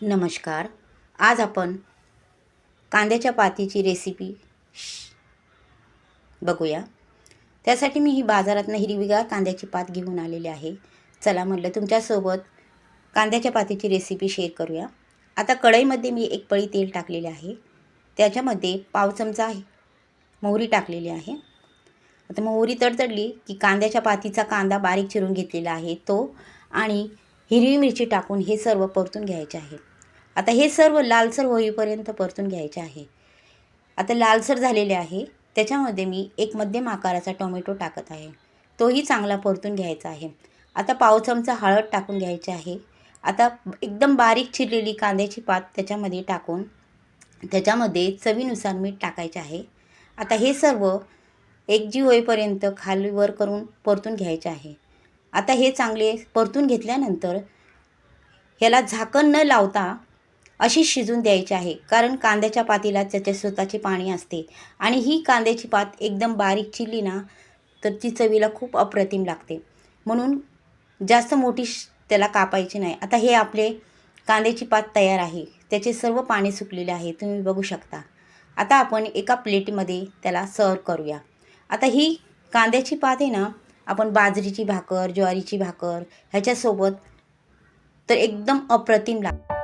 नमस्कार. आज आपण कांद्याच्या पातीची रेसिपी बघूया. त्यासाठी मी ही बाजारातून हिरवीगार कांद्याची पात घेऊन आलेली आहे. चला म्हटलं तुमच्यासोबत कांद्याच्या पातीची रेसिपी शेअर करूया. आता कढईमध्ये मी एक पळी तेल टाकलेले आहे. त्याच्यामध्ये पाव चमचा मोहरी टाकलेली आहे. आता मोहरी तडतडली की कांद्याच्या पातीचा कांदा बारीक चिरून घेतलेला आहे तो आणि हिरवी मिरची टाकून हे सर्व परतून घ्यायचे आहे. आता हे सर्व लालसर होईपर्यंत परतून घ्यायचे आहे. आता लालसर झालेले आहे. त्याच्यामध्ये मी एक मध्यम आकाराचा टोमॅटो टाकत आहे. तोही चांगला परतून घ्यायचा आहे. आता पाव चमचा हळद टाकून घ्यायची आहे. आता एकदम बारीक चिरलेली कांद्याची पात त्याच्यामध्ये टाकून त्याच्यामध्ये चवीनुसार मीठ टाकायचे आहे. आता हे सर्व एकजीव होईपर्यंत खाली वर करून परतून घ्यायचे आहे. आता हे चांगले परतून घेतल्यानंतर ह्याला झाकण न लावता अशी शिजून द्यायची आहे. कारण कांद्याच्या पातीला त्याचे स्वतःचे पाणी असते आणि ही कांद्याची पात एकदम बारीक चिरली ना तर ती चवीला खूप अप्रतिम लागते. म्हणून जास्त मोठी त्याला कापायची नाही. आता हे आपले कांद्याची पात तयार आहे. त्याचे सर्व पाणी सुकलेले आहे, तुम्ही बघू शकता. आता आपण एका प्लेटमध्ये त्याला सर्व करूया. आता ही कांद्याची पात आहे ना, आपण बाजरीची भाकर, ज्वारीची भाकर ह्याच्यासोबत तर एकदम अप्रतिम लागते.